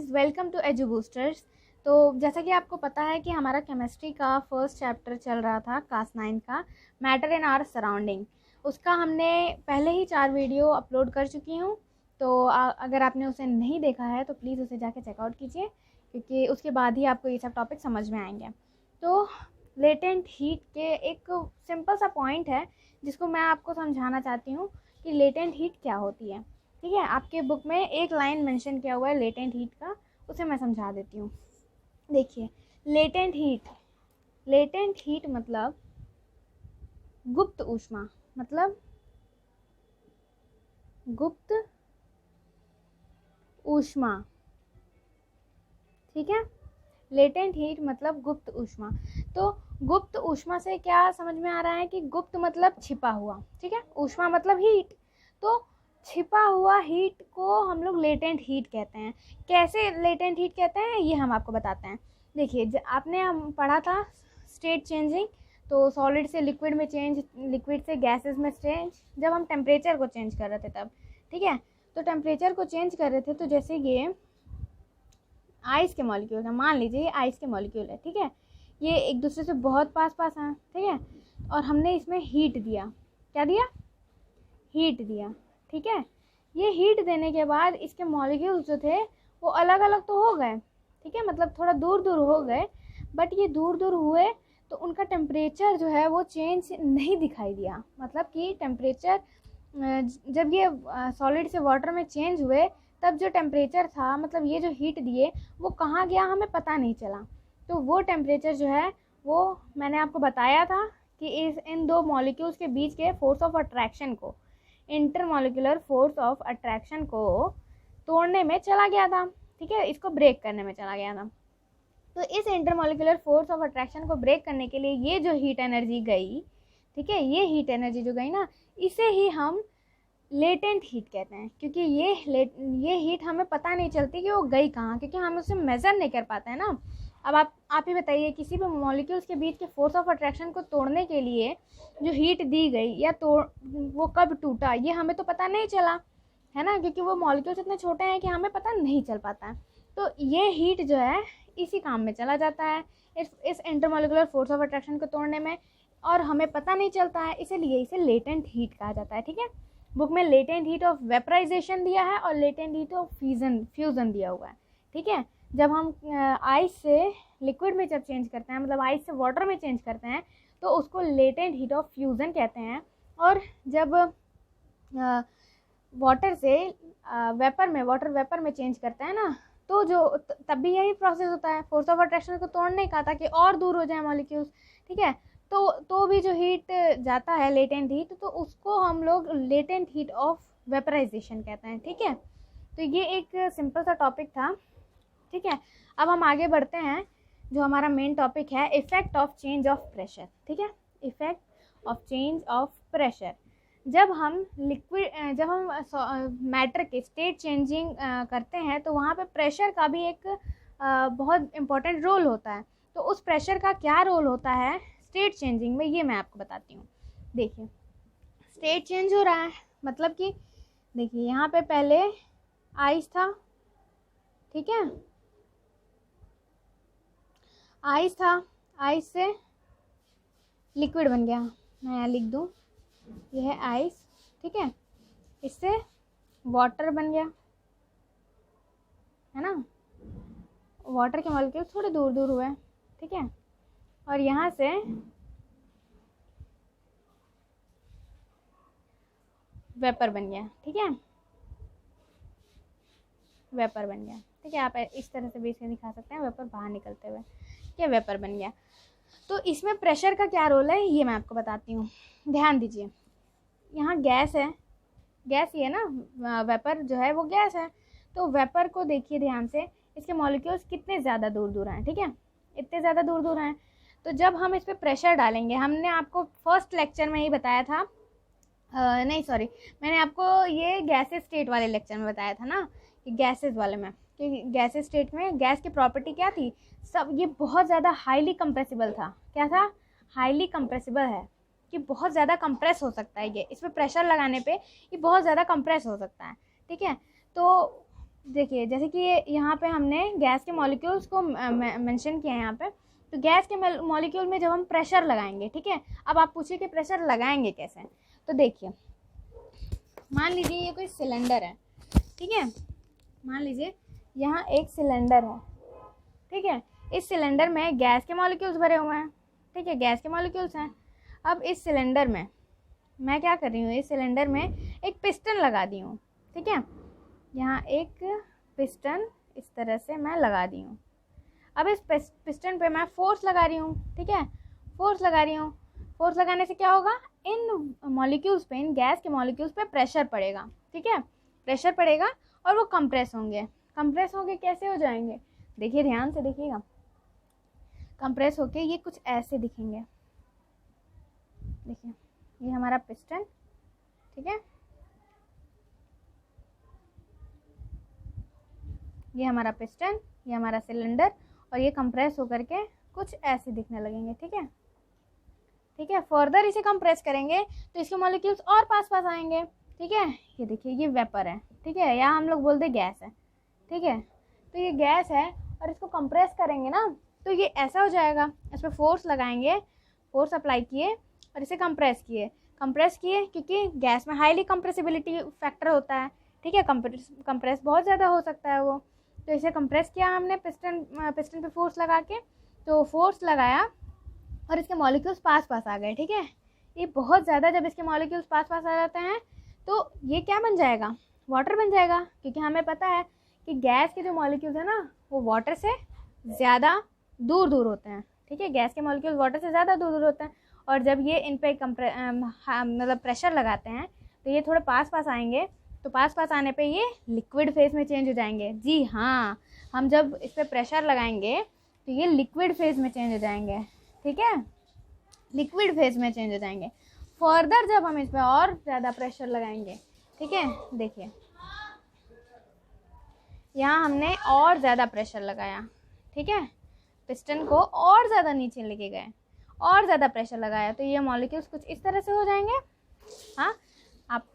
Guys, welcome to Edu Boosters. तो जैसा कि आपको पता है कि हमारा केमिस्ट्री का फर्स्ट चैप्टर चल रहा था क्लास 9 का, मैटर इन आवर सराउंडिंग। उसका हमने पहले ही 4 वीडियो अपलोड कर चुकी हूँ। तो अगर आपने उसे नहीं देखा है तो प्लीज़ उसे जाके चेकआउट कीजिए, क्योंकि उसके बाद ही आपको ये सब टॉपिक समझ में आएंगे। तो लेटेंट हीट के एक सिंपल सा पॉइंट है जिसको मैं आपको समझाना चाहती हूँ कि लेटेंट हीट क्या होती है। ठीक है, आपके बुक में एक लाइन मेंशन किया हुआ है लेटेंट हीट का, उसे मैं समझा देती हूँ। देखिए, लेटेंट हीट मतलब गुप्त ऊष्मा, मतलब गुप्त ऊष्मा। ठीक है, लेटेंट हीट मतलब गुप्त ऊष्मा। तो गुप्त ऊष्मा से क्या समझ में आ रहा है कि गुप्त मतलब छिपा हुआ, ठीक है, ऊष्मा मतलब हीट। तो छिपा हुआ हीट को हम लोग लेटेंट हीट कहते हैं। कैसे लेटेंट हीट कहते हैं ये हम आपको बताते हैं। देखिए, आपने पढ़ा था स्टेट चेंजिंग, तो सॉलिड से लिक्विड में चेंज, लिक्विड से गैसेस में चेंज, जब हम टेम्परेचर को चेंज कर रहे थे तब। ठीक है, तो टेम्परेचर को चेंज कर रहे थे, तो जैसे ये आइस के मॉलिक्यूल है, मान लीजिए ये आइस के मॉलिक्यूल है। ठीक है, ये एक दूसरे से बहुत पास हैं। ठीक है, और हमने इसमें हीट दिया। क्या दिया? हीट दिया। ठीक है, ये हीट देने के बाद इसके मॉलिक्यूल्स जो थे वो अलग अलग तो हो गए। ठीक है, मतलब थोड़ा दूर दूर हो गए, बट ये दूर दूर हुए तो उनका टेम्परेचर जो है वो चेंज नहीं दिखाई दिया। मतलब कि टेम्परेचर जब ये सॉलिड से वाटर में चेंज हुए तब जो टेम्परेचर था, मतलब ये जो हीट दिए वो कहाँ गया हमें पता नहीं चला। तो वो टेम्परेचर जो है वो मैंने आपको बताया था कि इन दो मॉलिक्यूल्स के बीच के फोर्स ऑफ अट्रैक्शन को, इंटरमॉलिक्यूलर फोर्स ऑफ अट्रैक्शन को तोड़ने में चला गया था। ठीक है, इसको ब्रेक करने में चला गया था। तो इस इंटरमॉलिक्यूलर फोर्स ऑफ अट्रैक्शन को ब्रेक करने के लिए ये जो हीट एनर्जी गई, ठीक है, ये हीट एनर्जी जो गई ना, इसे ही हम लेटेंट हीट कहते हैं। क्योंकि ये हीट हमें पता नहीं चलती कि वो गई कहाँ, क्योंकि हम उसे मेज़र नहीं कर पाते हैं ना। अब आप ही बताइए, किसी भी मॉलिक्यूल्स के बीच के फोर्स ऑफ अट्रैक्शन को तोड़ने के लिए जो हीट दी गई या वो कब टूटा ये हमें तो पता नहीं चला, है ना, क्योंकि वो मॉलिक्यूल्स इतने छोटे हैं कि हमें पता नहीं चल पाता है। तो ये हीट जो है इसी काम में चला जाता है, इस इंटरमॉलिक्यूलर फोर्स ऑफ अट्रैक्शन को तोड़ने में, और हमें पता नहीं चलता है, इसीलिए इसे लेटेंट हीट कहा जाता है। ठीक है, बुक में लेटेंट हीट ऑफ वेपराइजेशन दिया है और लेटेंट हीट ऑफ फ्यूजन दिया हुआ है। ठीक है, जब हम आइस से लिक्विड में जब चेंज करते हैं, मतलब आइस से वाटर में चेंज करते हैं, तो उसको लेटेंट हीट ऑफ फ्यूजन कहते हैं। और जब वाटर से वाटर वेपर में चेंज करते हैं ना, तो जो तब भी यही प्रोसेस होता है, फोर्स ऑफ अट्रैक्शन को तोड़ने का, ताकि और दूर हो जाए मॉलिक्यूल्स। ठीक है, तो भी जो हीट जाता है लेटेंट हीट, तो उसको हम लोग लेटेंट हीट ऑफ वेपराइजेशन कहते हैं। ठीक है, तो ये एक सिंपल सा टॉपिक था। ठीक है, अब हम आगे बढ़ते हैं। जो हमारा मेन टॉपिक है, effect of change of pressure. ठीक है, effect of change of pressure. जब हम मैटर के स्टेट चेंजिंग करते हैं, तो वहाँ पे प्रेशर का भी एक बहुत इम्पोर्टेंट रोल होता है। तो उस प्रेशर का क्या रोल होता है स्टेट चेंजिंग में, ये मैं आपको बताती हूँ। देखिए, स्टेट चेंज हो रहा है, मतलब कि देखिए यहाँ पे पहले आइस था। ठीक है, आइस था, आइस से लिक्विड बन गया। मैं यहाँ लिख दूँ, यह है आइस। ठीक है, इससे वाटर बन गया, है ना, वाटर के मॉलिक्यूल थोड़े दूर दूर हुए। ठीक है, और यहाँ से वेपर बन गया। ठीक है, वेपर बन गया। ठीक है, आप इस तरह से भी इसे दिखा सकते हैं, वेपर बाहर निकलते हुए। क्या वेपर बन गया। तो इसमें प्रेशर का क्या रोल है ये मैं आपको बताती हूँ, ध्यान दीजिए। यहाँ गैस है, गैस ही है ना, वेपर जो है वो गैस है। तो वेपर को देखिए ध्यान से, इसके मॉलिक्यूल्स कितने ज़्यादा दूर दूर हैं। ठीक है, इतने ज़्यादा दूर दूर हैं। तो जब हम इस पर प्रेशर डालेंगे, हमने आपको फर्स्ट लेक्चर में ही बताया था, मैंने आपको ये गैसेस स्टेट वाले लेक्चर में बताया था ना, कि गैसेस वाले में, कि गैसेस स्टेट में गैस की प्रॉपर्टी क्या थी, सब ये बहुत ज़्यादा हाईली कंप्रेसिबल था। क्या था? हाईली कंप्रेसिबल है, कि बहुत ज़्यादा कंप्रेस हो सकता है ये, इस पर प्रेशर लगाने पे ये बहुत ज़्यादा कंप्रेस हो सकता है। ठीक है, तो देखिए जैसे कि यहाँ पे हमने गैस के मॉलिक्यूल्स को मेंशन किया है यहाँ पे। तो गैस के मॉलिक्यूल में जब हम प्रेशर लगाएंगे, ठीक है, अब आप पूछिए कि प्रेशर लगाएंगे कैसे। तो देखिए मान लीजिए ये कोई सिलेंडर है, ठीक है, मान लीजिए यहाँ एक सिलेंडर है, ठीक है, इस सिलेंडर में गैस के मॉलिक्यूल्स भरे हुए हैं, ठीक है, गैस के मॉलिक्यूल्स हैं। अब इस सिलेंडर में मैं क्या कर रही हूँ, इस सिलेंडर में एक पिस्टन लगा दी हूँ, ठीक है, यहाँ एक पिस्टन इस तरह से मैं लगा दी हूँ। अब इस पिस्टन पे मैं फोर्स लगा रही हूँ, ठीक है, फोर्स लगा रही हूँ। फोर्स लगाने से क्या होगा, इन मॉलिक्यूल्स पे, इन गैस के मॉलिक्यूल्स पे प्रेशर पड़ेगा, ठीक है, प्रेशर पड़ेगा और वो कंप्रेस होंगे। कंप्रेस होके कैसे हो जाएंगे, देखिए ध्यान से देखिएगा, कंप्रेस होके ये कुछ ऐसे दिखेंगे। देखिए ये हमारा पिस्टन, ठीक है, ये हमारा पिस्टन, ये हमारा सिलेंडर, और ये कंप्रेस होकर के कुछ ऐसे दिखने लगेंगे, ठीक है, ठीक है। फर्दर इसे कंप्रेस करेंगे तो इसके मॉलिक्यूल्स और पास पास आएंगे, ठीक है। ये देखिए ये वेपर है, ठीक है, या हम लोग बोलते गैस है, ठीक है। तो ये गैस है और इसको कंप्रेस करेंगे ना तो ये ऐसा हो जाएगा। इस पर फोर्स लगाएंगे, फोर्स अप्लाई किए और इसे कंप्रेस किए, कंप्रेस किए क्योंकि गैस में हाईली कंप्रेसिबिलिटी फैक्टर होता है, ठीक है, कंप्रेस बहुत ज़्यादा हो सकता है वो। तो इसे कंप्रेस किया हमने पिस्टन पे फोर्स लगा के, तो फोर्स लगाया और इसके मॉलिक्यूल्स पास पास आ गए, ठीक है। ये बहुत ज़्यादा जब इसके मॉलिक्यूल्स पास पास आ जाते हैं तो ये क्या बन जाएगा, वाटर बन जाएगा, क्योंकि हमें पता है कि गैस के जो मॉलिक्यूल्स है ना वो वाटर से ज़्यादा दूर दूर होते हैं, ठीक है, गैस के मॉलिक्यूल्स वाटर से ज़्यादा दूर दूर होते हैं। और जब ये इन पर मतलब प्रेशर लगाते हैं तो ये थोड़े पास पास आएंगे, तो पास पास आने पे ये लिक्विड फेज में चेंज हो जाएंगे। जी हाँ, हम जब इस पर प्रेशर लगाएंगे तो ये लिक्विड फेज में चेंज हो जाएंगे, ठीक है, लिक्विड फेज में चेंज हो जाएंगे। फर्दर जब हम इस पर और ज़्यादा प्रेशर लगाएंगे, ठीक है, देखिए यहाँ हमने और ज़्यादा प्रेशर लगाया, ठीक है, पिस्टन को और ज़्यादा नीचे लेके गए, और ज़्यादा प्रेशर लगाया, तो ये मॉलिक्यूल्स कुछ इस तरह से हो जाएंगे। हाँ, आप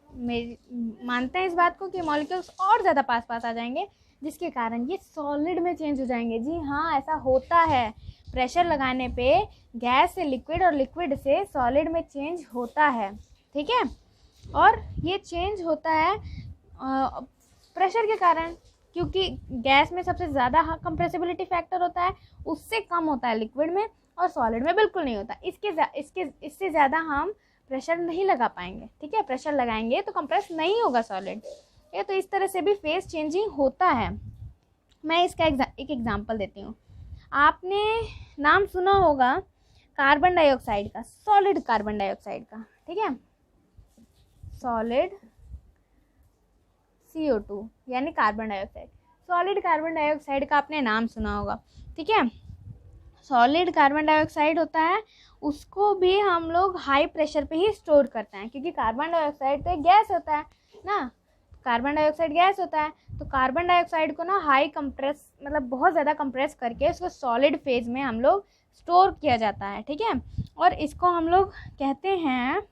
मानते हैं इस बात को कि मॉलिक्यूल्स और ज़्यादा पास पास आ जाएंगे, जिसके कारण ये सॉलिड में चेंज हो जाएंगे। जी हाँ, ऐसा होता है, प्रेशर लगाने पे गैस से लिक्विड और लिक्विड से सॉलिड में चेंज होता है, ठीक है। और ये चेंज होता है प्रेशर के कारण, क्योंकि गैस में सबसे ज़्यादा कंप्रेसिबिलिटी फैक्टर होता है, उससे कम होता है लिक्विड में, और सॉलिड में बिल्कुल नहीं होता। इससे ज़्यादा हम प्रेशर नहीं लगा पाएंगे, ठीक है, प्रेशर लगाएंगे तो कंप्रेस नहीं होगा सॉलिड। ये तो इस तरह से भी फेज चेंजिंग होता है। मैं इसका एक एग्जांपल देती हूँ। आपने नाम सुना होगा कार्बन डाइऑक्साइड का, सॉलिड कार्बन डाइऑक्साइड का, ठीक है, सॉलिड CO2 यानी carbon dioxide, solid carbon dioxide का आपने नाम सुना होगा, ठीक है। सॉलिड कार्बन डाइऑक्साइड होता है, उसको भी हम लोग हाई प्रेशर पे ही स्टोर करते हैं, क्योंकि कार्बन डाइऑक्साइड तो एक गैस होता है ना, कार्बन डाइऑक्साइड गैस होता है। तो कार्बन डाइऑक्साइड को ना हाई कंप्रेस, मतलब बहुत ज़्यादा कंप्रेस करके उसको सॉलिड फेज में हम लोग स्टोर किया जाता है, ठीक है। और इसको हम लोग कहते हैं,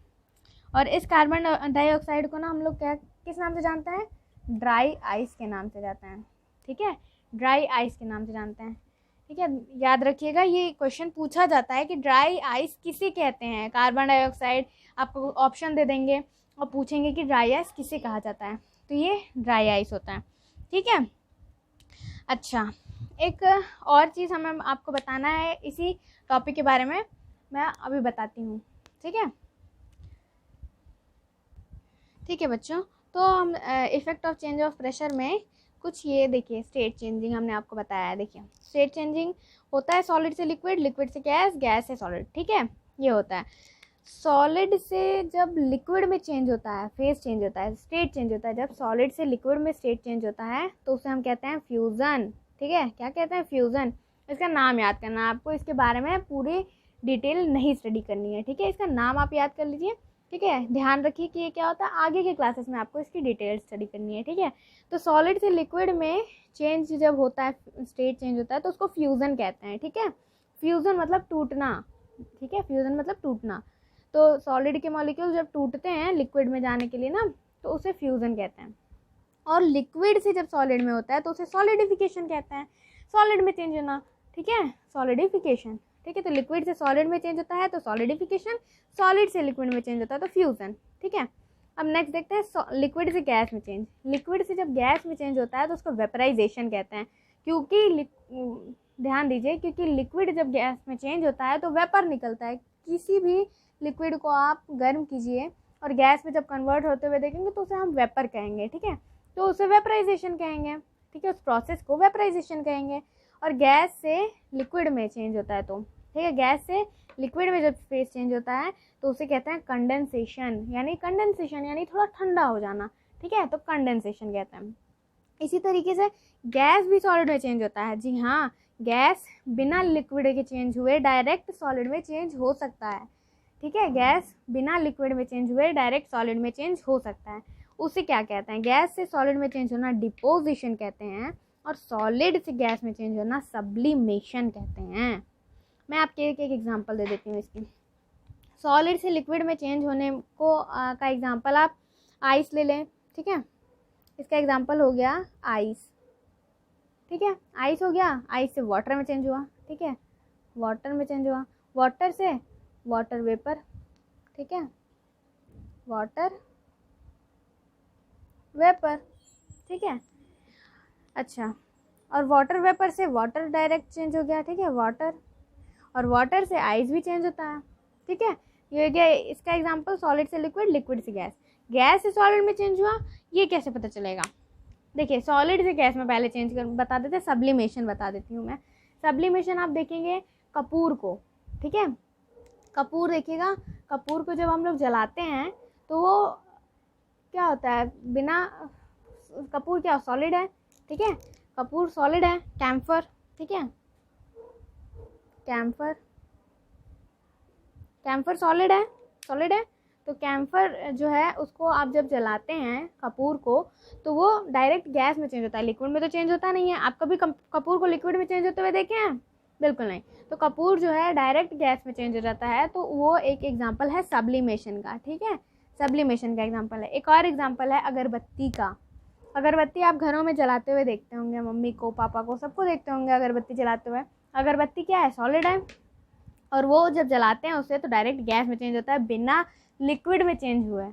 और इस कार्बन डाइऑक्साइड को ना हम लोग क्या किस नाम से जानते हैं, ड्राई आइस के नाम से जानते हैं, ठीक है, ड्राई आइस के नाम से जानते हैं, ठीक है। याद रखिएगा, ये क्वेश्चन पूछा जाता है कि ड्राई आइस किसे कहते हैं। कार्बन डाइऑक्साइड आपको ऑप्शन दे देंगे और पूछेंगे कि ड्राई आइस किसे कहा जाता है, तो ये ड्राई आइस होता है, ठीक है। अच्छा, एक और चीज़ हमें आपको बताना है इसी टॉपिक के बारे में, मैं अभी बताती हूँ, ठीक है, ठीक है बच्चों। तो हम effect of change of pressure में कुछ ये देखिए, स्टेट चेंजिंग हमने आपको बताया है। देखिए स्टेट चेंजिंग होता है सॉलिड से लिक्विड, लिक्विड से गैस, गैस से सॉलिड, ठीक है, ये होता है। सॉलिड से जब लिक्विड में चेंज होता है, फेज चेंज होता है, स्टेट चेंज होता है, जब सॉलिड से लिक्विड में स्टेट चेंज होता है तो उसे हम कहते हैं फ्यूज़न, ठीक है। क्या कहते हैं, फ्यूज़न। इसका नाम याद करना, आपको इसके बारे में पूरी डिटेल नहीं स्टडी करनी है, ठीक है, इसका नाम आप याद कर लीजिए, ठीक है। ध्यान रखिए कि ये क्या होता है, आगे के क्लासेस में आपको इसकी डिटेल स्टडी करनी है, ठीक है। तो सॉलिड से लिक्विड में चेंज जब होता है, स्टेट चेंज होता है, तो उसको फ्यूज़न कहते हैं, ठीक है। फ्यूज़न मतलब टूटना, ठीक है, फ्यूज़न मतलब टूटना। तो सॉलिड के मॉलिक्यूल जब टूटते हैं लिक्विड में जाने के लिए ना, तो उसे फ्यूज़न कहते हैं, और लिक्विड से जब सॉलिड में होता है तो उसे सॉलिडिफिकेशन कहते हैं, सॉलिड में चेंज होना, ठीक है, सॉलिडिफिकेशन, ठीक है। तो लिक्विड से सॉलिड में चेंज होता है तो सॉलिडिफिकेशन, सॉलिड से लिक्विड में चेंज होता है तो फ्यूजन, ठीक है। अब नेक्स्ट देखते हैं लिक्विड से गैस में चेंज। लिक्विड से जब गैस में चेंज होता है तो उसको वेपराइजेशन कहते हैं, क्योंकि ध्यान दीजिए, क्योंकि लिक्विड जब गैस में चेंज होता है तो वेपर निकलता है। किसी भी लिक्विड को आप गर्म कीजिए और गैस में जब कन्वर्ट होते हुए देखेंगे तो उसे हम वेपर कहेंगे, ठीक है, तो उसे वेपराइजेशन कहेंगे, ठीक है, उस प्रोसेस को वेपराइजेशन कहेंगे। और गैस से लिक्विड में चेंज होता है तो, ठीक है, गैस से लिक्विड में जब फेस चेंज होता है तो उसे कहते हैं कंडेंसेशन, यानी थोड़ा ठंडा हो जाना, ठीक है, तो कंडेंसेशन कहते हैं। इसी तरीके से गैस भी सॉलिड में चेंज होता है। जी हाँ, गैस बिना लिक्विड के चेंज हुए डायरेक्ट सॉलिड में चेंज हो सकता है, ठीक है, गैस बिना लिक्विड में चेंज हुए डायरेक्ट सॉलिड में चेंज हो सकता है। उसे क्या कहते हैं? गैस से सॉलिड में चेंज होना डिपोजिशन कहते हैं, और सॉलिड से गैस में चेंज होना सब्लिमेशन कहते हैं। मैं आपके एक एग्जांपल दे देती हूँ इसकी। सॉलिड से लिक्विड में चेंज होने को का एग्जांपल आप आइस ले लें, ठीक है, इसका एग्जांपल हो गया आइस, ठीक है, आइस हो गया, आइस से वाटर में चेंज हुआ, ठीक है, वाटर में चेंज हुआ, वाटर से वाटर वेपर, ठीक है, वाटर वेपर, ठीक है। अच्छा, और वाटर वेपर से वाटर डायरेक्ट चेंज हो गया, ठीक है, वाटर, और वाटर से आइस भी चेंज होता है, ठीक है। ये हो गया इसका एग्जांपल, सॉलिड से लिक्विड, लिक्विड से गैस। गैस से सॉलिड में चेंज हुआ, ये कैसे पता चलेगा? देखिए, सॉलिड से गैस में पहले चेंज कर बता देते, सब्लिमेशन बता देती हूँ मैं। सब्लिमेशन आप देखेंगे कपूर को, ठीक है, कपूर देखिएगा, कपूर को जब हम लोग जलाते हैं तो वो क्या होता है, बिना कपूर क्या सॉलिड है, ठीक है, कपूर सॉलिड है, कैम्फर, ठीक है, कैम्फर, कैम्फर सॉलिड है, सॉलिड है, तो कैम्फर जो है उसको आप जब जलाते हैं कपूर को तो वो डायरेक्ट गैस में चेंज होता है, लिक्विड में तो चेंज होता नहीं है। आप कभी कपूर को लिक्विड में चेंज होते हुए देखे हैं? बिल्कुल नहीं। तो कपूर जो है डायरेक्ट गैस में चेंज हो जाता है, तो वो एक एग्जांपल है सब्लिमेशन का, ठीक है, सब्लिमेशन का एग्जांपल है। एक और एग्जांपल है अगरबत्ती का। अगरबत्ती आप घरों में जलाते हुए देखते होंगे, मम्मी को, पापा को, सबको देखते होंगे अगरबत्ती जलाते हुए। अगरबत्ती क्या है? सॉलिड है, और वो जब जलाते हैं उससे तो डायरेक्ट गैस में चेंज होता है बिना लिक्विड में चेंज हुए,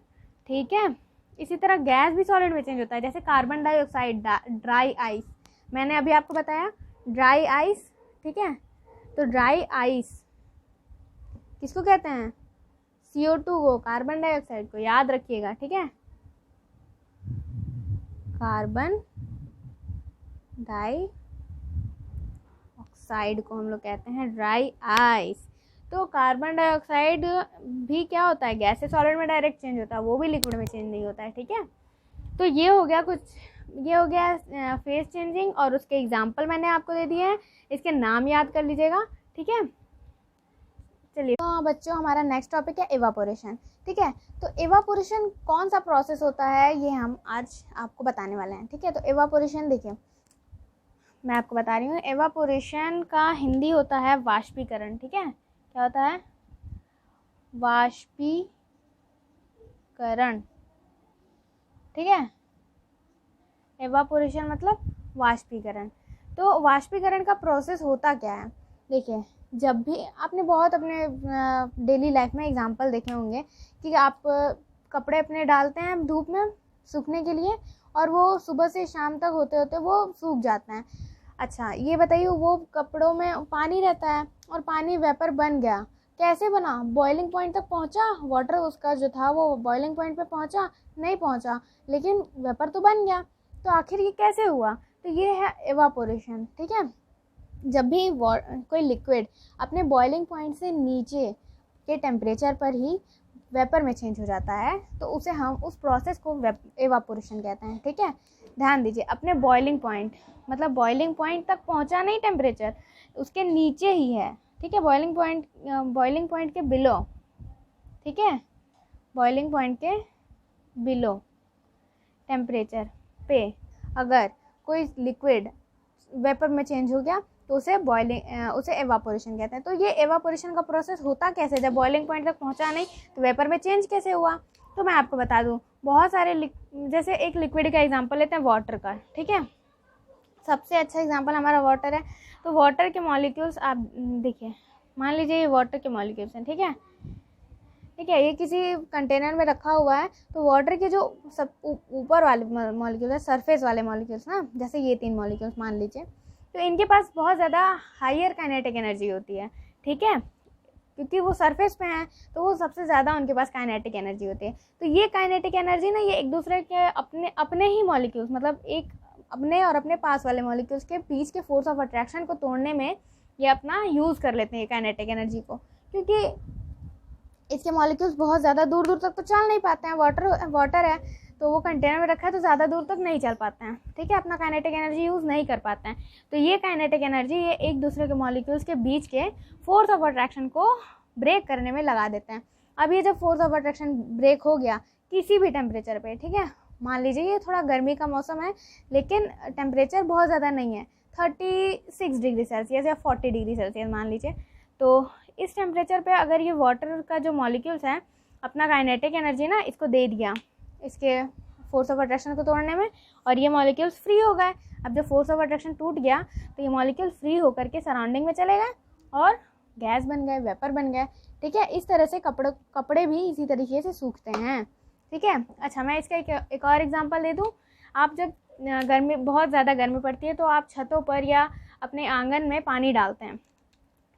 ठीक है। इसी तरह गैस भी सॉलिड में चेंज होता है, जैसे कार्बन डाइऑक्साइड, ड्राई आइस, मैंने अभी आपको बताया ड्राई आइस, ठीक है, तो ड्राई आइस किसको कहते हैं? CO2 को, कार्बन डाइऑक्साइड को, याद रखिएगा, ठीक है, कार्बन डाइऑक्साइड को हम लोग कहते हैं ड्राई आइस। तो कार्बन डाइऑक्साइड भी क्या होता है? गैस से सॉलिड में डायरेक्ट चेंज होता है, वो भी लिक्विड में चेंज नहीं होता है, ठीक है। तो ये हो गया कुछ, ये हो गया फेज चेंजिंग, और उसके एग्जांपल मैंने आपको दे दिए हैं, इसके नाम याद कर लीजिएगा, ठीक है। चलिए तो बच्चों, हमारा नेक्स्ट टॉपिक है एवापोरेशन, ठीक है। तो एवापोरेशन कौन सा प्रोसेस होता है ये हम आज आपको बताने वाले हैं, ठीक है। तो एवापोरेशन देखिए, मैं आपको बता रही हूँ, एवापोरेशन का हिंदी होता है वाष्पीकरण, ठीक है। क्या होता है? वाष्पीकरण, ठीक है। एवापोरेशन मतलब वाष्पीकरण। तो वाष्पीकरण का प्रोसेस होता क्या है? देखिए, जब भी आपने बहुत अपने डेली लाइफ में एग्जांपल देखे होंगे कि आप कपड़े अपने डालते हैं धूप में सूखने के लिए, और वो सुबह से शाम तक होते होते वो सूख जाते हैं। अच्छा, ये बताइए, वो कपड़ों में पानी रहता है और पानी वेपर बन गया, कैसे बना? बॉइलिंग पॉइंट तक पहुंचा, वाटर उसका जो था वो बॉइलिंग पॉइंट पे पहुंचा? नहीं पहुंचा, लेकिन वेपर तो बन गया। तो आखिर ये कैसे हुआ? तो ये है एवापोरेशन, ठीक है। जब भी कोई लिक्विड अपने बॉइलिंग पॉइंट से नीचे के टेम्परेचर पर ही वेपर में चेंज हो जाता है तो उसे हम उस प्रोसेस को एवापोरेशन कहते हैं, ठीक है। ध्यान दीजिए, अपने बॉइलिंग पॉइंट मतलब बॉइलिंग पॉइंट तक पहुंचा नहीं टेम्परेचर, उसके नीचे ही है, ठीक है, बॉइलिंग पॉइंट के बिलो, ठीक है, बॉइलिंग पॉइंट के बिलो टेम्परेचर पे अगर कोई लिक्विड वेपर में चेंज हो गया तो उसे एवापोरेशन कहते हैं। तो ये एवापोरेशन का प्रोसेस होता कैसे? जब बॉइलिंग पॉइंट तक पहुंचा नहीं तो वेपर में चेंज कैसे हुआ? तो मैं आपको बता दूँ, बहुत सारे जैसे एक लिक्विड का एग्जांपल लेते हैं वाटर का, ठीक है। सबसे अच्छा एग्जांपल हमारा वाटर है। तो वाटर के मॉलिक्यूल्स आप देखिए, मान लीजिए ये वाटर के मॉलिक्यूल्स हैं, ठीक है। ये किसी कंटेनर में रखा हुआ है। तो वाटर के जो सब ऊपर वाले मॉलिक्यूल्स है, सरफेस वाले मॉलिक्यूल्स ना, जैसे ये 3 मॉलिक्यूल्स मान लीजिए, तो इनके पास बहुत ज़्यादा हायर काइनेटिक एनर्जी होती है, ठीक है, क्योंकि वो सरफेस पे हैं, तो वो सबसे ज़्यादा उनके पास काइनेटिक एनर्जी होती है। तो ये काइनेटिक एनर्जी ना, ये एक दूसरे के अपने ही मॉलिक्यूल्स, मतलब एक अपने और अपने पास वाले मॉलिक्यूल्स के बीच के फोर्स ऑफ अट्रैक्शन को तोड़ने में ये अपना यूज़ कर लेते हैं काइनेटिक एनर्जी को, क्योंकि इसके मॉलिक्यूल्स बहुत ज़्यादा दूर दूर तक तो चल नहीं पाते हैं। वाटर है तो वो कंटेनर में रखा है, तो ज़्यादा दूर तक नहीं चल पाते हैं, ठीक है, अपना काइनेटिक एनर्जी यूज़ नहीं कर पाते हैं। तो ये काइनेटिक एनर्जी ये एक दूसरे के मॉलिक्यूल्स के बीच के फोर्स ऑफ अट्रैक्शन को ब्रेक करने में लगा देते हैं। अब ये जब फोर्स ऑफ अट्रैक्शन ब्रेक हो गया किसी भी टेम्परेचर पे, ठीक है, मान लीजिए ये थोड़ा गर्मी का मौसम है, लेकिन टेम्परेचर बहुत ज़्यादा नहीं है, 36 डिग्री सेल्सियस या 40 डिग्री सेल्सियस मान लीजिए। तो इस टेम्परेचर पे अगर ये वाटर का जो मॉलिक्यूल्स हैं अपना काइनेटिक एनर्जी ना इसको दे दिया, इसके फोर्स ऑफ अट्रैक्शन को तोड़ने में, और ये मॉलिक्यूल्स फ्री हो गए। अब जब फोर्स ऑफ अट्रैक्शन टूट गया तो ये मॉलिक्यूल फ्री होकर के सराउंडिंग में चले गए और गैस बन गए, वेपर बन गए, ठीक है। इस तरह से कपड़े भी इसी तरीके से सूखते हैं, ठीक है। अच्छा, मैं इसका एक और एग्जांपल दे दूँ। आप जब गर्मी, बहुत ज़्यादा गर्मी पड़ती है, तो आप छतों पर या अपने आंगन में पानी डालते हैं,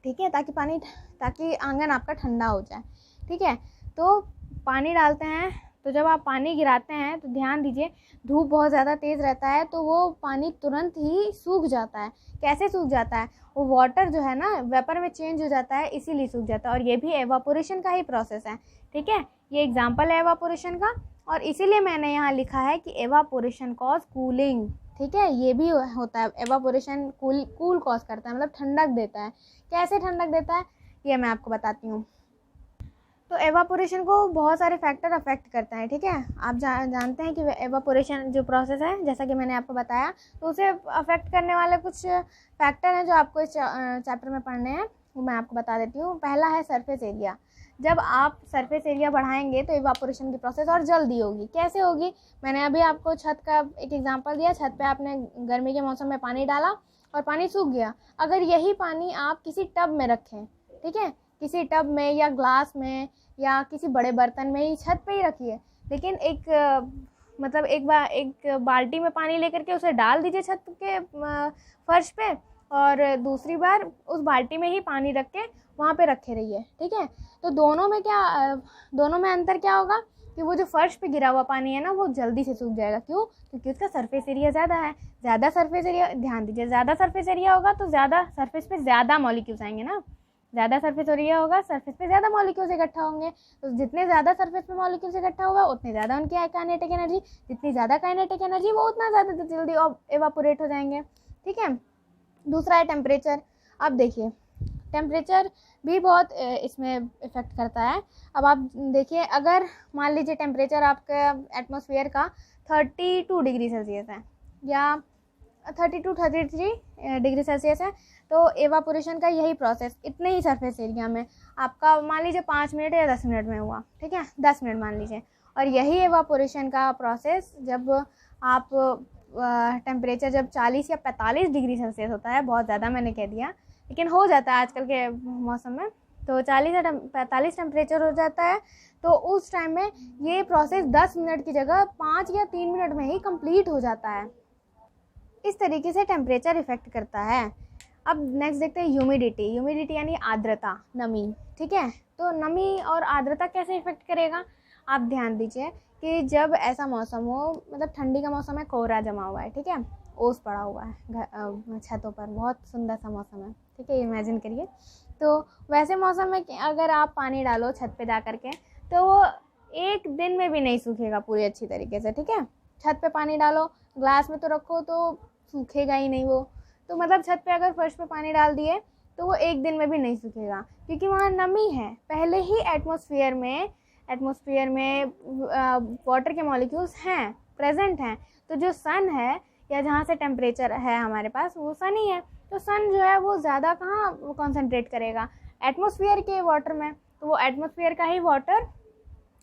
ठीक है, ताकि आंगन आपका ठंडा हो जाए, ठीक है। तो पानी डालते हैं, तो जब आप पानी गिराते हैं तो ध्यान दीजिए, धूप बहुत ज़्यादा तेज़ रहता है तो वो पानी तुरंत ही सूख जाता है। कैसे सूख जाता है? वो वाटर जो है ना वेपर में चेंज हो जाता है, इसीलिए सूख जाता है, और ये भी एवापोरेशन का ही प्रोसेस है, ठीक है। ये एग्जाम्पल है एवापोरेशन का, और इसीलिए मैंने यहाँ लिखा है कि एवापोरेशन कॉज कूलिंग, ठीक है। ये भी होता है, एवापोरेशन कूल कॉज करता है, मतलब ठंडक देता है। कैसे ठंडक देता है ये मैं आपको बताती हूँ। तो एवापोरेशन को बहुत सारे फैक्टर अफेक्ट करता है, ठीक है। आप जानते हैं कि एवापोरेशन जो प्रोसेस है, जैसा कि मैंने आपको बताया, तो उसे अफेक्ट करने वाले कुछ फैक्टर हैं जो आपको इस चैप्टर में पढ़ने हैं, वो मैं आपको बता देती हूँ। पहला है सरफेस एरिया। जब आप सरफेस एरिया बढ़ाएंगे तो एवापोरेशन की प्रोसेस और जल्दी होगी। कैसे होगी? मैंने अभी आपको छत का एक एग्जांपल दिया। छत पे आपने गर्मी के मौसम में पानी डाला और पानी सूख गया। अगर यही पानी आप किसी टब में रखें, ठीक है, किसी टब में या ग्लास में या किसी बड़े बर्तन में ही छत पे ही रखिए, लेकिन एक बाल्टी में पानी लेकर के उसे डाल दीजिए छत के फर्श पे, और दूसरी बार उस बाल्टी में ही पानी रख के वहाँ पे रखे रहिए, ठीक है। तो दोनों में अंतर क्या होगा कि वो जो फर्श पे गिरा हुआ पानी है ना, वो जल्दी से सूख जाएगा। क्यों? क्योंकि उसका सरफेस एरिया ज़्यादा है। ज़्यादा सरफेस एरिया, ध्यान दीजिए, ज़्यादा सरफेस एरिया होगा तो ज़्यादा सरफेस पे ज़्यादा मॉलिक्यूल्स आएंगे ना। ज़्यादा सरफेस एरिया होगा, सरफेस पे ज़्यादा मॉलिक्यूल्स इकट्ठा होंगे। तो जितने ज़्यादा सरफेस पे मॉलिक्यूल्स इकट्ठा होगा उतने ज़्यादा उनकी काइनेटिक एनर्जी, जितनी ज़्यादा काइनेटिक एनर्जी वो उतना ज़्यादा जल्दी एवापोरेट हो जाएंगे, ठीक है। दूसरा है टेम्परेचर। अब देखिए, टेम्परेचर भी बहुत इसमें इफ़ेक्ट करता है। अब आप देखिए, अगर मान लीजिए टेम्परेचर आपका एटमॉस्फेयर का 32 डिग्री सेल्सियस है या 32-33 डिग्री सेल्सियस है, तो एवापोरेशन का यही प्रोसेस इतने ही सरफेस एरिया में आपका मान लीजिए 5 मिनट या 10 मिनट में हुआ, ठीक है, 10 मिनट मान लीजिए। और यही एवापोरेशन का प्रोसेस जब आप टेम्परेचर जब 40 या 45 डिग्री सेल्सियस होता है, बहुत ज़्यादा मैंने कह दिया, लेकिन हो जाता है आजकल के मौसम में, तो 40 या 45 टेम्परेचर हो जाता है, तो उस टाइम में ये प्रोसेस 10 मिनट की जगह 5 या 3 मिनट में ही कंप्लीट हो जाता है। इस तरीके से टेम्परेचर इफ़ेक्ट करता है। अब नेक्स्ट देखते हैं ह्यूमिडिटी यानी आर्द्रता, नमी, ठीक है। तो नमी और आर्द्रता कैसे इफ़ेक्ट करेगा? आप ध्यान दीजिए कि जब ऐसा मौसम हो, मतलब ठंडी का मौसम है, कोहरा जमा हुआ है, ठीक है, ओस पड़ा हुआ है छतों पर, बहुत सुंदर सा मौसम है, ठीक है, इमेजिन करिए। तो वैसे मौसम में अगर आप पानी डालो छत पे जा कर के, तो वो एक दिन में भी नहीं सूखेगा पूरी अच्छी तरीके से, ठीक है। छत पे पानी डालो, ग्लास में तो रखो तो सूखेगा ही नहीं वो। तो मतलब छत पे अगर फर्श पे पानी डाल दिए तो वो एक दिन में भी नहीं सूखेगा, क्योंकि वहाँ नमी है। पहले ही एटमॉस्फेयर में वाटर के मॉलिक्यूल्स हैं, प्रेजेंट हैं। तो जो सन है या जहाँ से टेम्परेचर है हमारे पास, वो सन ही है। तो सन जो है वो ज़्यादा कहाँ कॉन्सेंट्रेट करेगा? एटमॉस्फेयर के वाटर में। तो वो एटमॉस्फेयर का ही वाटर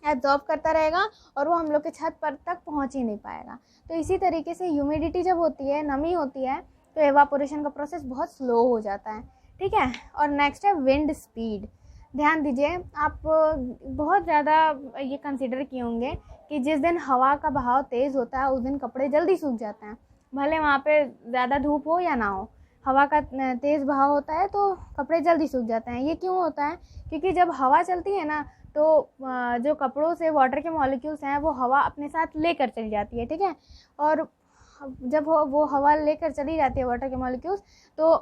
एब्जॉर्ब करता रहेगा और वो हम लोग के छत पर तक पहुंच ही नहीं पाएगा। तो इसी तरीके से ह्यूमिडिटी जब होती है, नमी होती है, तो एवापोरेशन का प्रोसेस बहुत स्लो हो जाता है, ठीक है। और नेक्स्ट है विंड स्पीड। ध्यान दीजिए, आप बहुत ज़्यादा ये कंसिडर किए होंगे कि जिस दिन हवा का बहाव तेज़ होता है उस दिन कपड़े जल्दी सूख जाते हैं, भले वहाँ पे ज़्यादा धूप हो या ना हो, हवा का तेज़ बहाव होता है तो कपड़े जल्दी सूख जाते हैं। ये क्यों होता है? क्योंकि जब हवा चलती है ना, तो जो कपड़ों से वाटर के मॉलिक्यूल्स हैं वो हवा अपने साथ लेकर चली जाती है, ठीक है। और जब वो हवा लेकर चली जाती है वाटर के मॉलिक्यूल्स, तो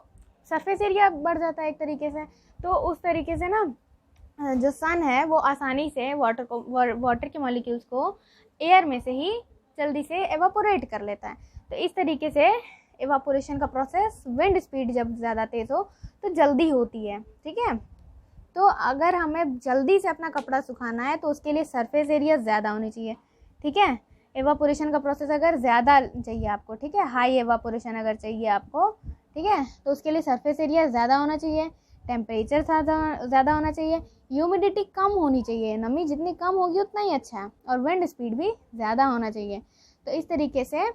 सरफेस एरिया बढ़ जाता है एक तरीके से। तो उस तरीके से ना जो सन है वो आसानी से वाटर के मॉलिक्यूल्स को एयर में से ही जल्दी से एवापोरेट कर लेता है। तो इस तरीके से एवापोरेशन का प्रोसेस विंड स्पीड जब ज़्यादा तेज़ हो तो जल्दी होती है, ठीक है। तो अगर हमें जल्दी से अपना कपड़ा सुखाना है तो उसके लिए सरफेस एरिया ज़्यादा होनी चाहिए, ठीक है। एवापोरेशन का प्रोसेस अगर ज़्यादा चाहिए आपको, ठीक है, हाई एवापोरेशन अगर चाहिए आपको, ठीक है, तो उसके लिए सरफेस एरिया ज़्यादा होना चाहिए, टेम्परेचर ज़्यादा होना चाहिए, ह्यूमिडिटी कम होनी चाहिए, नमी जितनी कम होगी उतना ही अच्छा है, और विंड स्पीड भी ज़्यादा होना चाहिए। तो इस तरीके से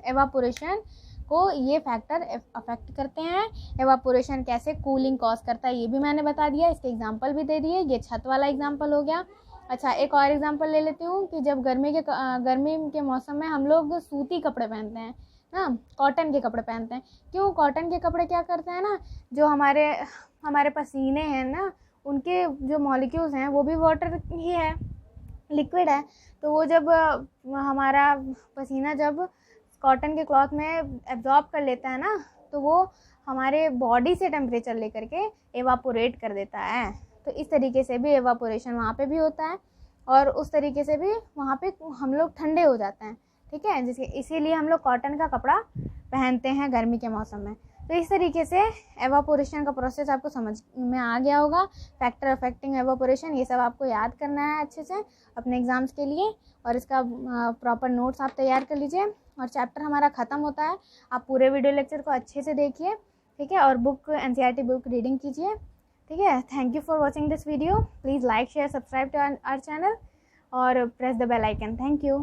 एवापोरेशन को ये फैक्टर अफेक्ट करते हैं। एवापोरेशन कैसे कूलिंग कॉज करता है ये भी मैंने बता दिया, इसके एग्जांपल भी दे दिए। ये छत वाला एग्जांपल हो गया। अच्छा, एक और एग्जांपल ले लेती हूँ कि जब गर्मी के मौसम में हम लोग सूती कपड़े पहनते हैं ना, कॉटन के कपड़े पहनते हैं। क्यों? कॉटन के कपड़े क्या करते हैं ना, जो हमारे पसीने हैं ना, उनके जो मॉलिक्यूल्स हैं वो भी वाटर ही है, लिक्विड है। तो वो जब हमारा पसीना जब कॉटन के क्लॉथ में एब्जॉर्ब कर लेता है ना, तो वो हमारे बॉडी से टेम्परेचर लेकर के एवापोरेट कर देता है। तो इस तरीके से भी एवापोरेशन वहाँ पे भी होता है, और उस तरीके से भी वहाँ पे हम लोग ठंडे हो जाते हैं, ठीक है। इसीलिए हम लोग कॉटन का कपड़ा पहनते हैं गर्मी के मौसम में। तो इस तरीके से एवापोरेशन का प्रोसेस आपको समझ में आ गया होगा। फैक्टर अफेक्टिंग एवापोरेशन, ये सब आपको याद करना है अच्छे से अपने एग्ज़ाम्स के लिए, और इसका प्रॉपर नोट्स आप तैयार कर लीजिए। और चैप्टर हमारा ख़त्म होता है। आप पूरे वीडियो लेक्चर को अच्छे से देखिए, ठीक है, और बुक NCERT बुक रीडिंग कीजिए, ठीक है। Thank you for watching this video. Please like, share, subscribe to our channel और press the bell icon. Thank you.